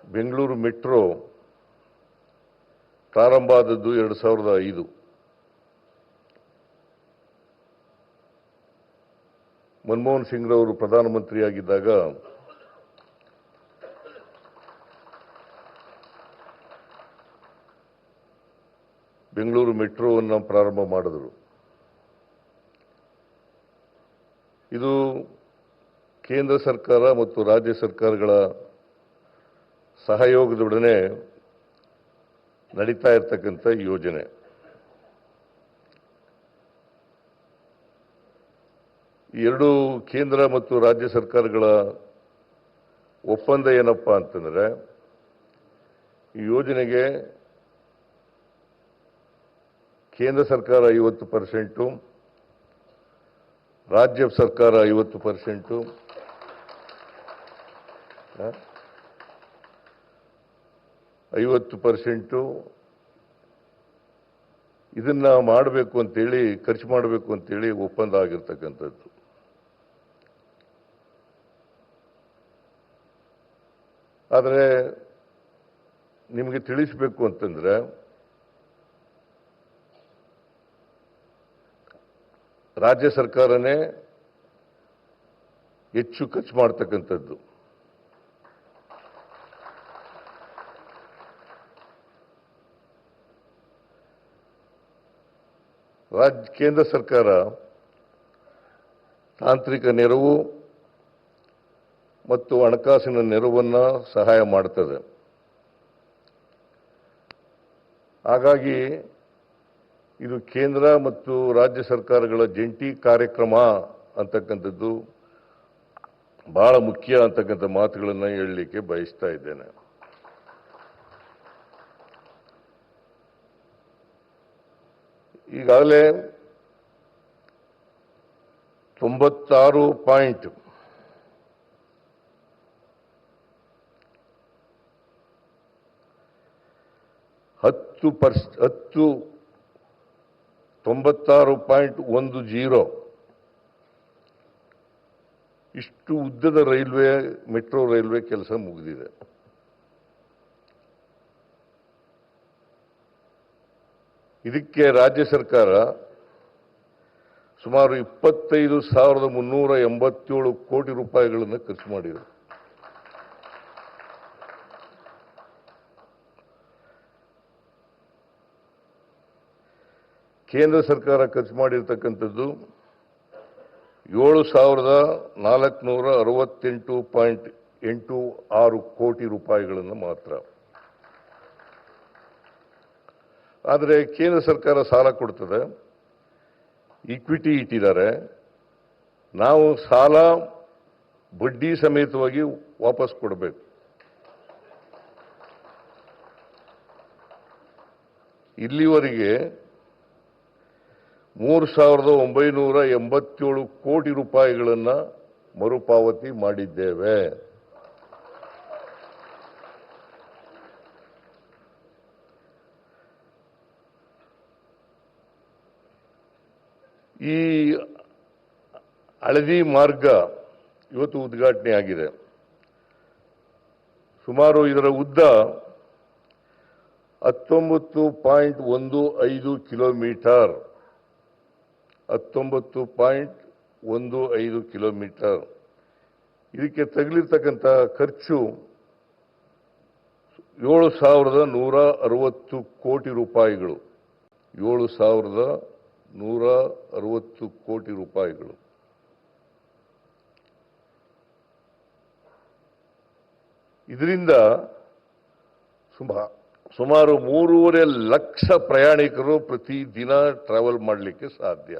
Bengaluru metro ಪ್ರಾರಂಭ ಆದದ್ದು 2005. ಮನಮೋಹನ್ ಸಿಂಗ್ರವರು ಪ್ರಧಾನಮಂತ್ರಿಯಾಗಿದ್ದಾಗ ಬೆಂಗಳೂರು ಮೆಟ್ರೋವನ್ನು ಪ್ರಾರಂಭ ಮಾಡಿದರು. ಇದು ಕೇಂದ್ರ ಸರ್ಕಾರ ಮತ್ತು ರಾಜ್ಯ ಸರ್ಕಾರಗಳ ಸಹಯೋಗದೊಡನೆ ನಡೀತಾ ಇರತಕ್ಕಂಥ ಯೋಜನೆ. ಎರಡು ಕೇಂದ್ರ ಮತ್ತು ರಾಜ್ಯ ಸರ್ಕಾರಗಳ ಒಪ್ಪಂದ ಏನಪ್ಪಾ ಅಂತಂದ್ರೆ, ಈ ಯೋಜನೆಗೆ ಕೇಂದ್ರ ಸರ್ಕಾರ 50%, ರಾಜ್ಯ ಸರ್ಕಾರ 50%, 50% ಇದನ್ನ ಮಾಡಬೇಕು ಅಂತೇಳಿ, ಖರ್ಚು ಮಾಡಬೇಕು ಅಂತೇಳಿ ಒಪ್ಪಂದ ಆಗಿರ್ತಕ್ಕಂಥದ್ದು. ಆದರೆ ನಿಮಗೆ ತಿಳಿಸಬೇಕು ಅಂತಂದ್ರೆ, ರಾಜ್ಯ ಸರ್ಕಾರನೇ ಹೆಚ್ಚು ಖರ್ಚು ಮಾಡ್ತಕ್ಕಂಥದ್ದು. ಕೇಂದ್ರ ಸರ್ಕಾರ ತಾಂತ್ರಿಕ ನೆರವು ಮತ್ತು ಹಣಕಾಸಿನ ನೆರವನ್ನು ಸಹಾಯ ಮಾಡ್ತದೆ. ಹಾಗಾಗಿ ಇದು ಕೇಂದ್ರ ಮತ್ತು ರಾಜ್ಯ ಸರ್ಕಾರಗಳ ಜಂಟಿ ಕಾರ್ಯಕ್ರಮ ಅಂತಕ್ಕಂಥದ್ದು ಬಹಳ ಮುಖ್ಯ ಅಂತಕ್ಕಂಥ ಮಾತುಗಳನ್ನು ಹೇಳಲಿಕ್ಕೆ ಬಯಸ್ತಾ ಇದ್ದೇನೆ. ಈಗಾಗಲೇ 96.10% ಇಷ್ಟು ಉದ್ದದ ರೈಲ್ವೆ, ಮೆಟ್ರೋ ರೈಲ್ವೆ ಕೆಲಸ ಮುಗಿದಿದೆ. ಇದಕ್ಕೆ ರಾಜ್ಯ ಸರ್ಕಾರ ಸುಮಾರು 25,387 ಕೋಟಿ ರೂಪಾಯಿಗಳನ್ನು ಖರ್ಚು ಮಾಡಿದೆ. ಕೇಂದ್ರ ಸರ್ಕಾರ ಖರ್ಚು ಮಾಡಿರ್ತಕ್ಕಂಥದ್ದು 7,468.86 ಕೋಟಿ ರೂಪಾಯಿಗಳನ್ನು ಮಾತ್ರ. ಆದರೆ ಕೇಂದ್ರ ಸರ್ಕಾರ ಸಾಲ ಕೊಡ್ತದೆ, ಈಕ್ವಿಟಿ ಇಟ್ಟಿದ್ದಾರೆ. ನಾವು ಸಾಲ ಬಡ್ಡಿ ಸಮೇತವಾಗಿ ವಾಪಸ್ ಕೊಡಬೇಕು. ಇಲ್ಲಿವರೆಗೆ 3,987 ಕೋಟಿ ರೂಪಾಯಿಗಳನ್ನು ಮರುಪಾವತಿ ಮಾಡಿದ್ದೇವೆ. ಈ ಹಳದಿ ಮಾರ್ಗ ಇವತ್ತು ಉದ್ಘಾಟನೆ ಆಗಿದೆ. ಸುಮಾರು ಇದರ ಉದ್ದ 19.15 ಕಿಲೋಮೀಟರ್. 19.15 ಕಿಲೋಮೀಟರ್. ಇದಕ್ಕೆ ತಗಲಿರ್ತಕ್ಕಂಥ ಖರ್ಚು 7,160 ಕೋಟಿ ರೂಪಾಯಿಗಳು. 7,160 ಕೋಟಿ ರೂಪಾಯಿಗಳು. ಇದರಿಂದ ಸುಮಾರು 3.5 ಲಕ್ಷ ಪ್ರಯಾಣಿಕರು ಪ್ರತಿ ದಿನ ಟ್ರಾವೆಲ್ ಮಾಡಲಿಕ್ಕೆ ಸಾಧ್ಯ.